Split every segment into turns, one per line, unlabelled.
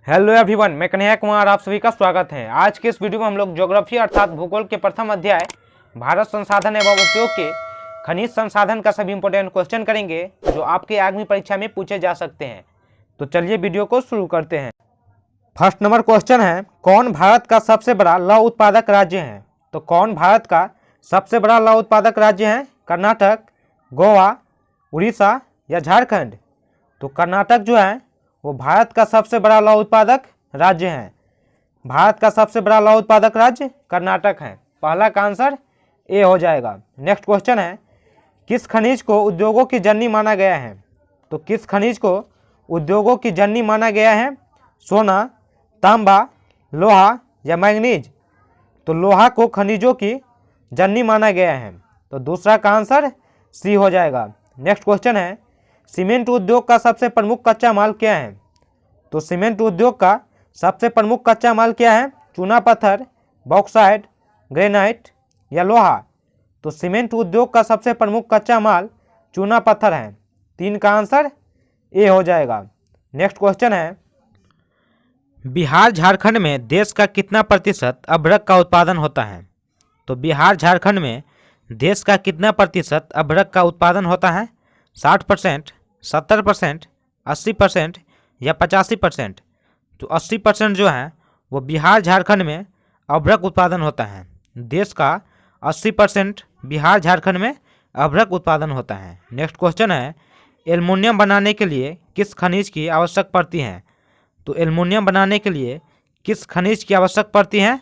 Hello everyone, मैं कन्हैया कुमार आप सभी का स्वागत है। आज के इस वीडियो में हम लोग ज्योग्राफी अर्थात भूगोल के प्रथम अध्याय भारत संसाधन एवं उपयोग के खनिज संसाधन का सभी इंपोर्टेंट क्वेश्चन करेंगे जो आपके आगामी परीक्षा में पूछे जा सकते हैं। तो चलिए वीडियो को शुरू करते हैं। फर्स्ट नंबर क्वेश्चन है, कौन भारत का सबसे बड़ा लौह उत्पादक राज्य है? तो कौन भारत का सबसे बड़ा लौह उत्पादक राज्य है? कर्नाटक, गोवा, उड़ीसा या झारखंड? तो कर्नाटक जो है वो भारत का सबसे बड़ा लौह उत्पादक राज्य है। भारत का सबसे बड़ा लौह उत्पादक राज्य कर्नाटक है। पहला का आंसर ए हो जाएगा। नेक्स्ट क्वेश्चन है, किस खनिज को उद्योगों की जननी माना गया है? तो किस खनिज को उद्योगों की जननी माना गया है? सोना, तांबा, लोहा या मैंगनीज? तो लोहा को खनिजों की जननी माना गया है। तो दूसरा का आंसर सी हो जाएगा। नेक्स्ट क्वेश्चन है, सीमेंट उद्योग का सबसे प्रमुख कच्चा माल क्या है? तो सीमेंट उद्योग का सबसे प्रमुख कच्चा माल क्या है? चूना पत्थर, बॉक्साइट, ग्रेनाइट या लोहा? तो सीमेंट उद्योग का सबसे प्रमुख कच्चा माल चूना पत्थर है। 3 का आंसर ए हो जाएगा। नेक्स्ट क्वेश्चन है, बिहार झारखंड में देश का कितना प्रतिशत अभ्रक का उत्पादन होता है? तो बिहार झारखंड में देश का कितना प्रतिशत अभ्रक का उत्पादन होता है? 60%, 70%, 80% या 85%? तो 80% जो है वो बिहार झारखंड में अभ्रक उत्पादन होता है। देश का 80% बिहार झारखंड में अभ्रक उत्पादन होता है। नेक्स्ट क्वेश्चन है, एल्युमिनियम बनाने के लिए किस खनिज की आवश्यक पड़ती है? तो एल्युमिनियम बनाने के लिए किस खनिज की आवश्यक पड़ती है?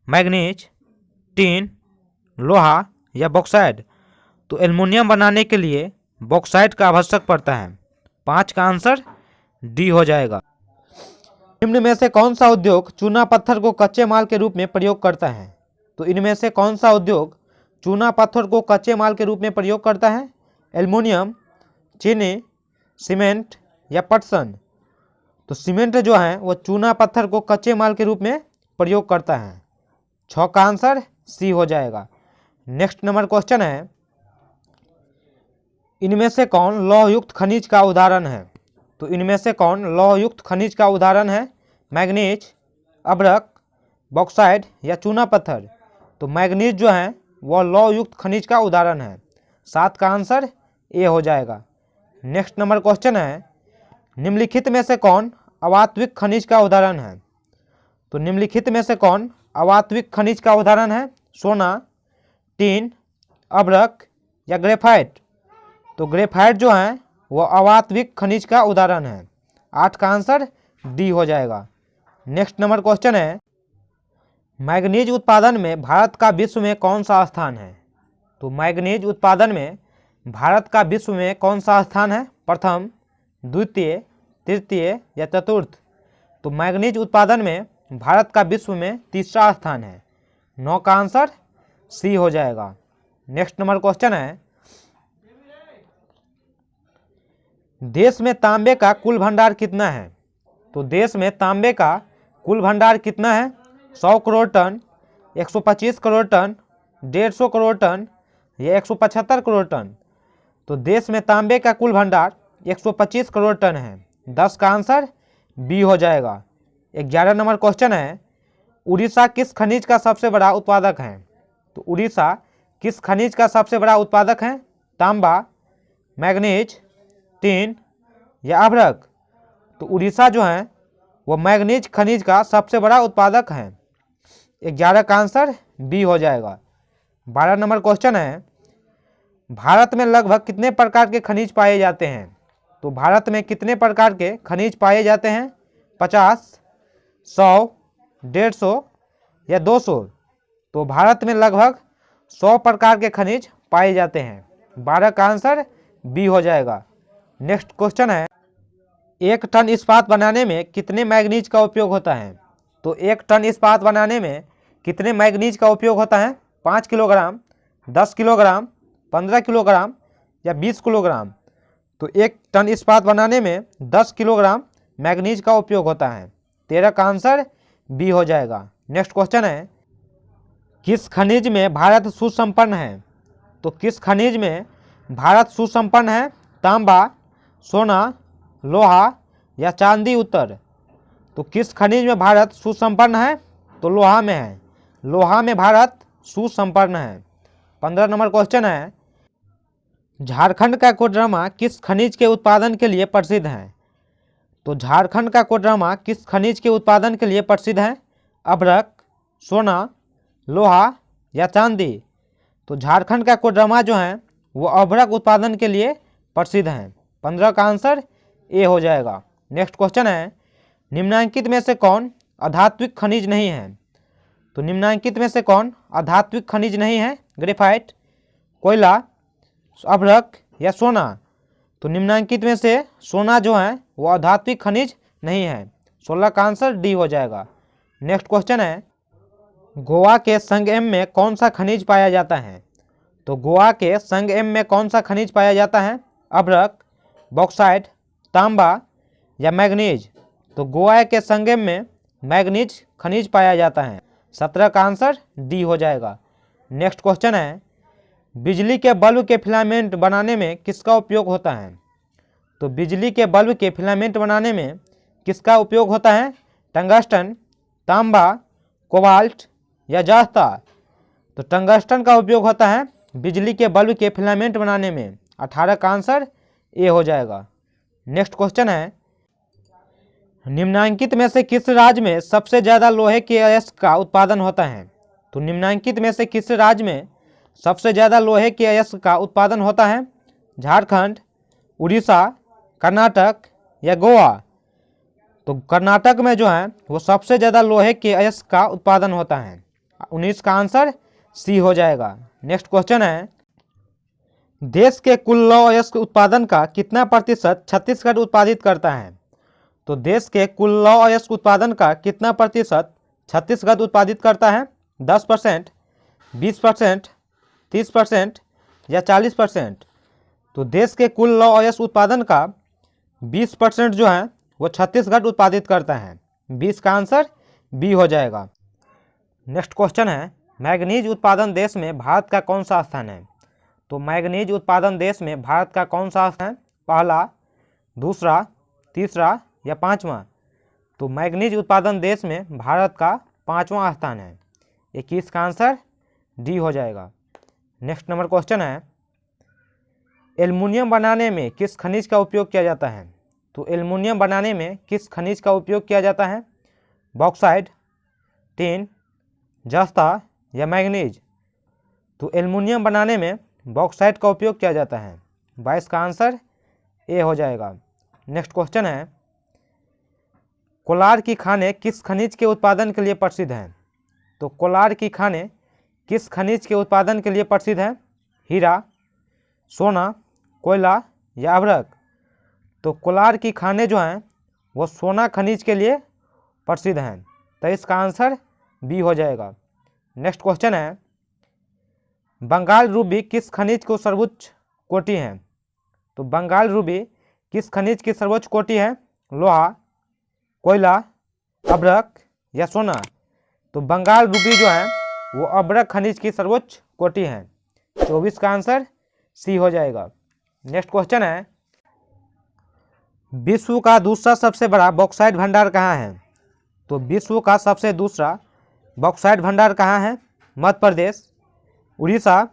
मैग्नीज, टीन, लोहा या बॉक्साइट? तो एल्युमिनियम बनाने के लिए बॉक्साइट का आवश्यक पड़ता है। 5 का आंसर डी हो जाएगा। निम्न में से कौन सा उद्योग चूना पत्थर को कच्चे माल के रूप में प्रयोग करता है? तो इनमें से कौन सा उद्योग चूना पत्थर को कच्चे माल के रूप में प्रयोग करता है? एल्युमिनियम, चीनी, सीमेंट या पटसन? तो सीमेंट जो है वो चूना पत्थर को कच्चे माल के रूप में प्रयोग करता है। 6 का आंसर सी हो जाएगा। नेक्स्ट नंबर क्वेश्चन है, इनमें से कौन लौहयुक्त खनिज का उदाहरण है? तो इनमें से कौन लौहयुक्त खनिज का उदाहरण है? मैग्नीज, अभ्रक, बॉक्साइट या चूना पत्थर? तो मैग्नीज जो है वह लौहयुक्त खनिज का उदाहरण है। 7 का आंसर ए हो जाएगा। नेक्स्ट नंबर क्वेश्चन है, निम्नलिखित में से कौन अवातविक खनिज का उदाहरण है? तो निम्नलिखित में से कौन अवातविक खनिज का उदाहरण है? सोना, टीन, अभ्रक या ग्रेफाइट? तो ग्रेफाइट जो है वह अवातविक खनिज का उदाहरण है। 8 का आंसर डी हो जाएगा। नेक्स्ट नंबर क्वेश्चन है, मैग्नीज उत्पादन में भारत का विश्व में कौन सा स्थान है? तो मैग्नीज उत्पादन में भारत का विश्व में कौन सा स्थान है? प्रथम, द्वितीय, तृतीय या चतुर्थ? तो मैग्नीज उत्पादन में भारत का विश्व में तीसरा स्थान है। 9 का आंसर सी हो जाएगा। नेक्स्ट नंबर क्वेश्चन है, देश में तांबे का कुल भंडार कितना है? तो देश में तांबे का कुल भंडार कितना है? 100 crore ton, 125 crore ton, 150 crore ton या 175 करोड़ टन? तो देश में तांबे का कुल भंडार 125 करोड़ टन है। 10 का आंसर बी हो जाएगा। 11 नंबर क्वेश्चन है, उड़ीसा किस खनिज का सबसे बड़ा उत्पादक है? तो उड़ीसा किस खनिज का सबसे बड़ा उत्पादक है? तांबा, मैग्नीज, टीन या अभ्रक? तो उड़ीसा जो है वो मैग्नीज खनिज का सबसे बड़ा उत्पादक है। 11 का आंसर बी हो जाएगा। 12 नंबर क्वेश्चन है, भारत में लगभग कितने प्रकार के खनिज पाए जाते हैं? तो भारत में कितने प्रकार के खनिज पाए जाते हैं? 50, 100, 150 या 200? तो भारत में लगभग 100 प्रकार के खनिज पाए जाते हैं। 12 का आंसर बी हो जाएगा। नेक्स्ट क्वेश्चन है, 1 टन इस्पात बनाने में कितने मैग्नीज का उपयोग होता है? तो 1 टन इस्पात बनाने में कितने मैग्नीज का उपयोग होता है? 5 किलोग्राम, 10 किलोग्राम, 15 किलोग्राम या 20 किलोग्राम? तो 1 टन इस्पात बनाने में 10 किलोग्राम मैग्नीज का उपयोग होता है। 13 का आंसर बी हो जाएगा। नेक्स्ट क्वेश्चन है, किस खनिज में भारत सुसंपन्न है? तो किस खनिज में भारत सुसंपन्न है? तांबा, सोना, लोहा या चांदी? उत्तर तो किस खनिज में भारत सुसंपन्न है? तो लोहा में है। लोहा में भारत सुसंपन्न है। 15 नंबर क्वेश्चन है, झारखंड का कोडरमा किस खनिज के उत्पादन के लिए प्रसिद्ध है? तो झारखंड का कोडरमा किस खनिज के उत्पादन के लिए प्रसिद्ध है? अभ्रक, सोना, लोहा या चांदी? तो झारखंड का कोडरमा जो है वो अभ्रक उत्पादन के लिए प्रसिद्ध है। 15 का आंसर ए हो जाएगा। नेक्स्ट क्वेश्चन है, निम्नलिखित में से कौन अधात्विक खनिज नहीं है? तो निम्नलिखित में से कौन अधात्विक खनिज नहीं है? ग्रेफाइट, कोयला, अभ्रक या सोना? तो निम्नलिखित में से सोना जो है वो अधात्विक खनिज नहीं है। 16 का आंसर डी हो जाएगा। नेक्स्ट क्वेश्चन है, गोवा के संगम में कौन सा खनिज पाया जाता है? तो गोवा के संगम में कौन सा खनिज पाया जाता है? अभ्रक, बॉक्साइट, तांबा या मैग्नीज? तो गोवा के संगम में मैग्नीज खनिज पाया जाता है। 17 का आंसर डी हो जाएगा। नेक्स्ट क्वेश्चन है, बिजली के बल्ब के फिलामेंट बनाने में किसका उपयोग होता है? तो बिजली के बल्ब के फिलामेंट बनाने में किसका उपयोग होता है? टंगस्टन, तांबा, कोबाल्ट या जस्ता? तो टंगस्टन का उपयोग होता है बिजली के बल्ब के फिलामेंट बनाने में। 18 का आंसर ए हो जाएगा। नेक्स्ट क्वेश्चन है, निम्नलिखित में से किस राज्य में सबसे ज़्यादा लोहे के अयस्क का उत्पादन होता है? तो निम्नलिखित में से किस राज्य में सबसे ज़्यादा लोहे के अयस्क का उत्पादन होता है? झारखंड, उड़ीसा, कर्नाटक या गोवा? तो कर्नाटक में जो है वो सबसे ज़्यादा लोहे के अयस्क का उत्पादन होता है। 19 का आंसर सी हो जाएगा। नेक्स्ट क्वेश्चन है, देश के कुल लौह अयस्क उत्पादन का कितना प्रतिशत छत्तीसगढ़ उत्पादित करता है? तो देश के कुल लौह अयस्क उत्पादन का कितना प्रतिशत छत्तीसगढ़ उत्पादित करता है? 10%, 20%, 30% या 40%? तो देश के कुल लौह अयस्क उत्पादन का 20% जो है वो छत्तीसगढ़ उत्पादित करता है। 20 का आंसर बी हो जाएगा। नेक्स्ट क्वेश्चन है, मैग्नीज उत्पादन देश में भारत का कौन सा स्थान है? तो मैग्नीज उत्पादन देश में भारत का कौन सा स्थान है? पहला, दूसरा, तीसरा या पाँचवा? तो मैग्नीज उत्पादन देश में भारत का 5वां स्थान है। 21 का आंसर डी हो जाएगा। नेक्स्ट नंबर क्वेश्चन है, एल्युमिनियम बनाने में किस खनिज का उपयोग किया जाता है? तो एल्युमिनियम बनाने में किस खनिज का उपयोग किया जाता है? बॉक्साइट, टिन, जस्ता या मैग्नीज? तो एल्युमिनियम बनाने में बॉक्साइट का उपयोग किया जाता है। 22 का आंसर ए हो जाएगा। नेक्स्ट क्वेश्चन है, कोलार की खानें किस खनिज के उत्पादन के लिए प्रसिद्ध हैं? तो कोलार की खानें किस खनिज के उत्पादन के लिए प्रसिद्ध है? हीरा, सोना, कोयला या अभ्रक? तो कोलार की खानें जो हैं वो सोना खनिज के लिए प्रसिद्ध हैं। 23 का आंसर बी हो जाएगा। नेक्स्ट क्वेश्चन है, बंगाल रूबी किस खनिज को सर्वोच्च कोटि है? तो बंगाल रूबी किस खनिज की सर्वोच्च कोटि है? लोहा, कोयला, अभ्रक या सोना? तो बंगाल रूबी जो है वो अभ्रक खनिज की सर्वोच्च कोटि है। 24 का आंसर सी हो जाएगा। नेक्स्ट क्वेश्चन है, विश्व का दूसरा सबसे बड़ा बॉक्साइट भंडार कहाँ है? तो विश्व का सबसे दूसरा बॉक्साइट भंडार कहाँ है? मध्य प्रदेश, उड़ीसा,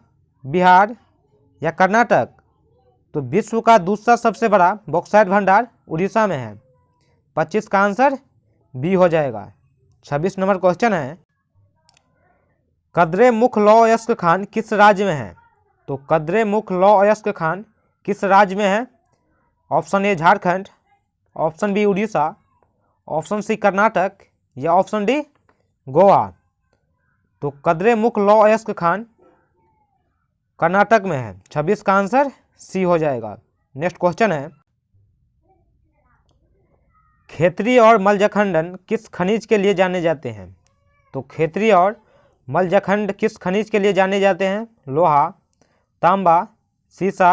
बिहार या कर्नाटक? तो विश्व का दूसरा सबसे बड़ा बॉक्साइट भंडार उड़ीसा में है। 25 का आंसर बी हो जाएगा। 26 नंबर क्वेश्चन है, कद्रे मुख्य लौह अयस्क खान किस राज्य में है? तो कद्रे मुख्य लौह अयस्क खान किस राज्य में है? Option A Jharkhand, option B Orissa, option C Karnataka या ऑप्शन डी गोवा? तो कद्रे मुख्य लौह अयस्क खान कर्नाटक में है। 26 का आंसर सी हो जाएगा। नेक्स्ट क्वेश्चन है, खेतरी और मलजखंडन किस खनिज के लिए जाने जाते हैं? तो खेतरी और मलजखंड किस खनिज के लिए जाने जाते हैं? लोहा, तांबा, सीसा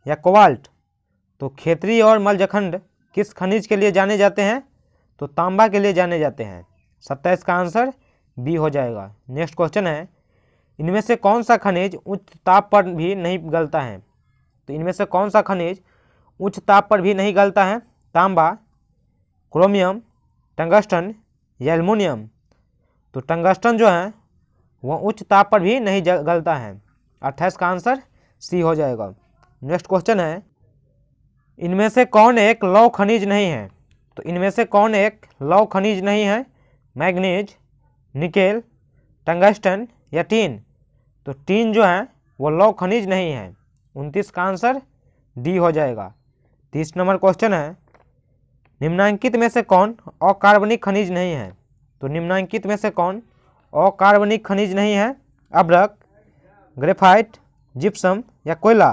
या कोबाल्ट? तो खेतरी और मलजखंड किस खनिज के लिए जाने जाते हैं? तो तांबा के लिए जाने जाते हैं। 27 का आंसर बी हो जाएगा। नेक्स्ट क्वेश्चन है, इनमें से कौन सा खनिज उच्च ताप पर भी नहीं गलता है? तो इनमें से कौन सा खनिज उच्च ताप पर भी नहीं गलता है? तांबा, क्रोमियम, टंगस्टन या एल्युमिनियम? तो टंगस्टन जो है वह उच्च ताप पर भी नहीं गलता है। 28 का आंसर सी हो जाएगा। नेक्स्ट क्वेश्चन है, इनमें से कौन एक लौह खनिज नहीं है? तो इनमें से कौन एक लौह खनिज नहीं है? मैग्नीज, निकेल, टंगस्टन या टीन? तो टीन जो है वो लौह खनिज नहीं है। 29 का आंसर डी हो जाएगा। 30 नंबर क्वेश्चन है, निम्नांकित में से कौन अकार्बनिक खनिज नहीं है? तो निम्नांकित में से कौन अकार्बनिक खनिज नहीं है? अभ्रक, ग्रेफाइट, जिप्सम या कोयला?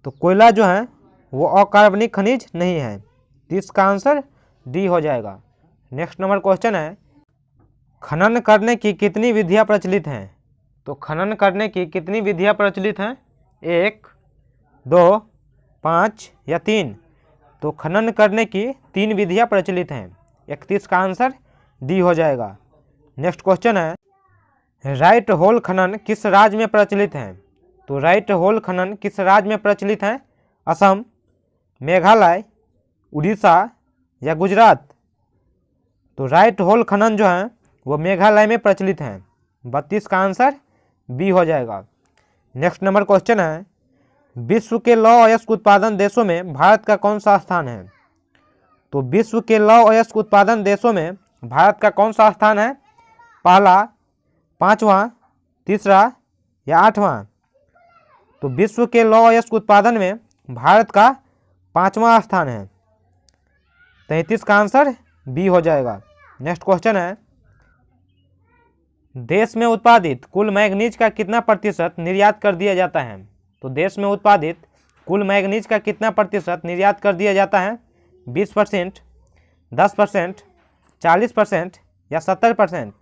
तो कोयला जो है वो अकार्बनिक खनिज नहीं है। 30 का आंसर डी हो जाएगा। नेक्स्ट नंबर क्वेश्चन है, खनन करने की कितनी विधियां प्रचलित हैं? तो खनन करने की कितनी विधियां प्रचलित हैं? 1, 2, 5 या 3? तो खनन करने की 3 विधियां प्रचलित हैं। 31 का आंसर डी हो जाएगा। नेक्स्ट क्वेश्चन है, राइट होल खनन किस राज्य में प्रचलित है? तो राइट होल खनन किस राज्य में प्रचलित है? असम, मेघालय, उड़ीसा या गुजरात? तो राइट होल खनन जो है वो मेघालय में प्रचलित है। 32 का आंसर बी हो जाएगा। नेक्स्ट नंबर क्वेश्चन है, विश्व के लौह अयस्क उत्पादन देशों में भारत का कौन सा स्थान है? तो विश्व के लौह अयस्क उत्पादन देशों में भारत का कौन सा स्थान है? पहला, 5वां, तीसरा या 8वां? तो विश्व के लौह अयस्क उत्पादन में भारत का 5वां स्थान है। 33 का आंसर बी हो जाएगा। नेक्स्ट क्वेश्चन है, देश में उत्पादित कुल मैग्नीज का कितना प्रतिशत निर्यात कर दिया जाता है? तो देश में उत्पादित कुल मैग्नीज का कितना प्रतिशत निर्यात कर दिया जाता है? 20%, 10%, 40% या 70%?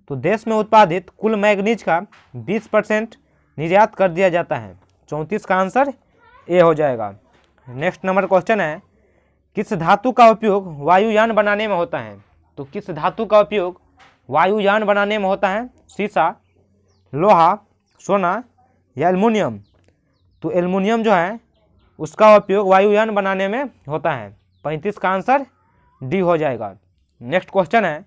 तो देश में उत्पादित कुल मैग्नीज का 20% निर्यात कर दिया जाता है। 34 का आंसर ए हो जाएगा। नेक्स्ट नंबर क्वेश्चन है, किस धातु का उपयोग वायुयान बनाने में होता है? तो किस धातु का उपयोग वायुयान बनाने में होता है? सीसा, लोहा, सोना या एल्युमिनियम? तो एल्युमिनियम जो है उसका उपयोग वायुयान बनाने में होता है। 35 का आंसर डी हो जाएगा। नेक्स्ट क्वेश्चन है,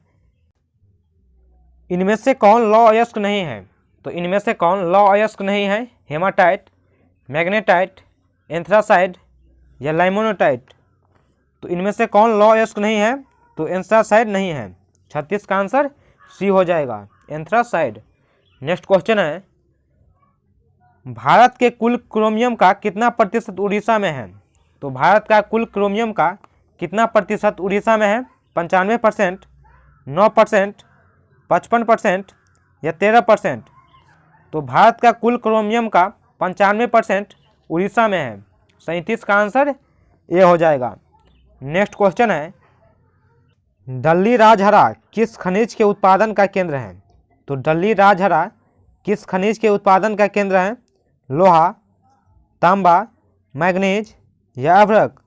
इनमें से कौन लौह अयस्क नहीं है? तो इनमें से कौन लौह अयस्क नहीं है? हेमाटाइट, मैग्नेटाइट, एंथ्रासाइड या लाइमोनोटाइट? तो इनमें से कौन लौह अयस्क नहीं है? तो एंथ्रासाइड नहीं है। 36 का आंसर सी हो जाएगा, एंथ्रासाइड। नेक्स्ट क्वेश्चन है, भारत के कुल क्रोमियम का कितना प्रतिशत उड़ीसा में है? तो भारत का कुल क्रोमियम का कितना प्रतिशत उड़ीसा में है? 95%, 9%, 55% या 13%? तो भारत का कुल क्रोमियम का 95% उड़ीसा में है। 37 का आंसर ए हो जाएगा। नेक्स्ट क्वेश्चन है, डल्ली राजहरा किस खनिज के उत्पादन का केंद्र है? तो डल्ली राजहरा किस खनिज के उत्पादन का केंद्र है? लोहा, तांबा, मैग्नीज या अभ्रक?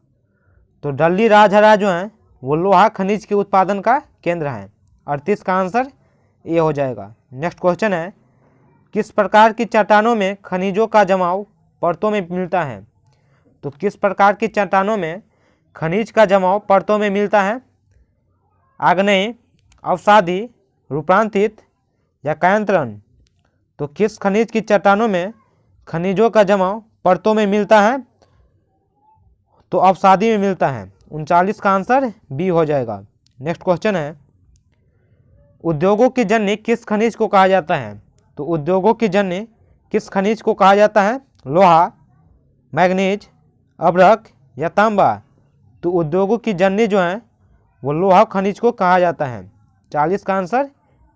तो डल्ली राजहरा जो है वो लोहा खनिज के उत्पादन का केंद्र है। 38 का आंसर ए हो जाएगा। नेक्स्ट क्वेश्चन है, किस प्रकार की चट्टानों में खनिजों का जमाव परतों में मिलता है? तो किस प्रकार की चट्टानों में खनिज का जमाव परतों में मिलता है? आग्नेय, अवसादी, रूपांतरित या कायांतरण? तो किस खनिज की चट्टानों में खनिजों का जमाव परतों में मिलता है? तो अवसादी में मिलता है। 39 का आंसर बी हो जाएगा। नेक्स्ट क्वेश्चन है, उद्योगों की जननी किस खनिज को कहा जाता है? तो उद्योगों की जननी किस खनिज को कहा जाता है? लोहा, मैग्नीज, अभ्रक या तांबा? तो उद्योगों की जननी जो है वो लोहा खनिज को कहा जाता है। 40 का आंसर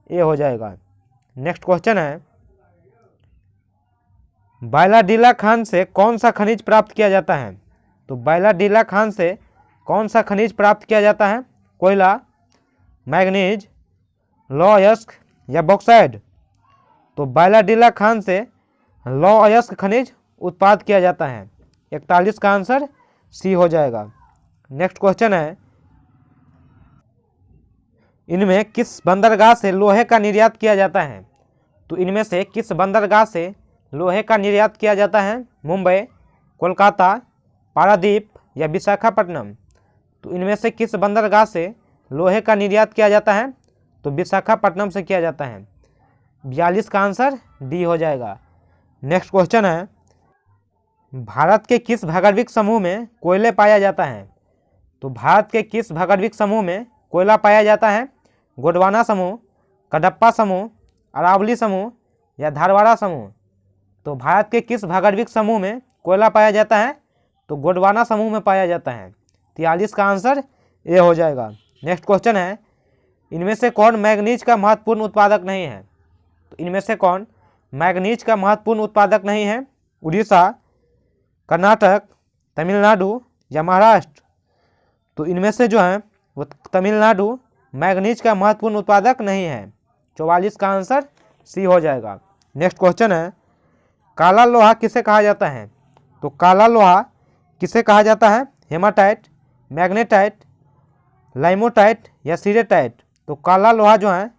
ए हो जाएगा। नेक्स्ट क्वेश्चन है, बायलाडीला खान से कौन सा खनिज प्राप्त किया जाता है? तो बायलाडीला खान से कौन सा खनिज प्राप्त किया जाता है? कोयला, मैग्नीज, लौह अयस्क या बॉक्साइट? तो बायलाडीला खान से लौह अयस्क खनिज उत्पाद किया जाता है। 41 का आंसर सी हो जाएगा। नेक्स्ट क्वेश्चन है, इनमें किस बंदरगाह से लोहे का निर्यात किया जाता है? तो इनमें से किस बंदरगाह से लोहे का निर्यात किया जाता है? मुंबई, कोलकाता, पारादीप या विशाखापट्टनम? तो इनमें से किस बंदरगाह से लोहे का निर्यात किया जाता है? तो विशाखापट्टनम से किया जाता है। 42 का आंसर डी हो जाएगा। नेक्स्ट क्वेश्चन है, भारत के किस भौगोलिक समूह में कोयले पाया जाता है? तो भारत के किस भौगोलिक समूह में कोयला पाया जाता है? गोंडवाना समूह, कडप्पा समूह, अरावली समूह या धारवाड़ा समूह? तो भारत के किस भौगोलिक समूह में कोयला पाया जाता है? तो गोंडवाना समूह में पाया जाता है। 43 का आंसर ए हो जाएगा। नेक्स्ट क्वेश्चन है, इनमें से कौन मैग्नीज का महत्वपूर्ण उत्पादक नहीं है? तो इनमें से कौन मैग्नीज का महत्वपूर्ण उत्पादक नहीं है? उड़ीसा, कर्नाटक, तमिलनाडु या महाराष्ट्र? तो इनमें से जो है वो तमिलनाडु मैग्नीज का महत्वपूर्ण उत्पादक नहीं है। 44 का आंसर सी हो जाएगा। नेक्स्ट क्वेश्चन है, काला लोहा किसे कहा जाता है? तो काला लोहा किसे कहा जाता है? हेमाटाइट, मैग्नेटाइट, लाइमोटाइट या सीरेटाइट? तो काला लोहा जो है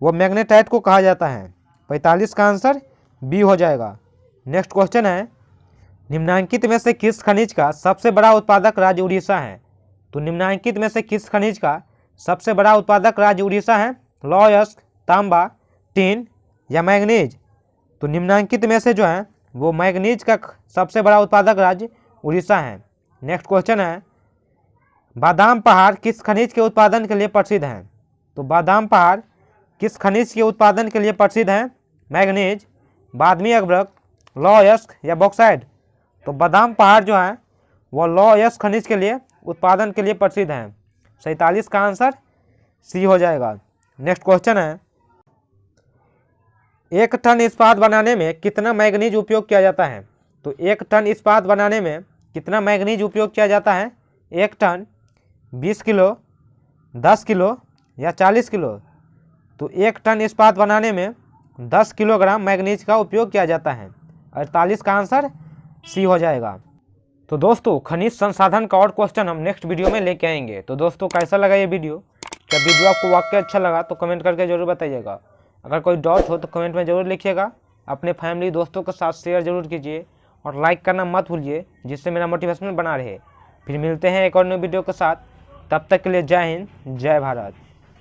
वो मैग्नेटाइट को कहा जाता है। 45 का आंसर बी हो जाएगा। नेक्स्ट क्वेश्चन है, निम्नांकित में से किस खनिज का सबसे बड़ा उत्पादक राज्य उड़ीसा है? तो निम्नांकित में से किस खनिज का सबसे बड़ा उत्पादक राज्य उड़ीसा है? लौह अयस्क, तांबा, टिन या मैग्नीज? तो निम्नांकित में से जो है वो मैग्नीज का सबसे बड़ा उत्पादक राज्य उड़ीसा है। नेक्स्ट क्वेश्चन है, बादाम पहाड़ किस खनिज के उत्पादन के लिए प्रसिद्ध हैं? तो बादाम पहाड़ किस खनिज के उत्पादन के लिए प्रसिद्ध हैं? मैग्नीज, बादमी अभ्रक, लौह अयस्क या बॉक्साइट? तो बादाम पहाड़ जो है वो लौह अयस्क खनिज के लिए उत्पादन के लिए प्रसिद्ध हैं। 47 का आंसर सी हो जाएगा। नेक्स्ट क्वेश्चन है, 1 टन इस्पात बनाने में कितना मैग्नीज उपयोग किया जाता है? तो 1 टन इस्पात बनाने में कितना मैग्नीज उपयोग किया जाता है? 1 टन, 20 किलो, 10 किलो या 40 किलो? तो 1 टन इस्पात बनाने में 10 किलोग्राम मैग्नीज का उपयोग किया जाता है। 48 का आंसर सी हो जाएगा। तो दोस्तों खनिज संसाधन का और क्वेश्चन हम नेक्स्ट वीडियो में लेके आएंगे। तो दोस्तों कैसा लगा ये वीडियो? क्या वीडियो आपको वाकई अच्छा लगा तो कमेंट करके जरूर बताइएगा। अगर कोई डाउट हो तो कमेंट में ज़रूर लिखिएगा। अपने फैमिली दोस्तों के साथ शेयर जरूर कीजिए और लाइक करना मत भूलिए, जिससे मेरा मोटिवेशन बना रहे। फिर मिलते हैं एक और नई वीडियो के साथ। तब तक के लिए जय हिंद, जय भारत।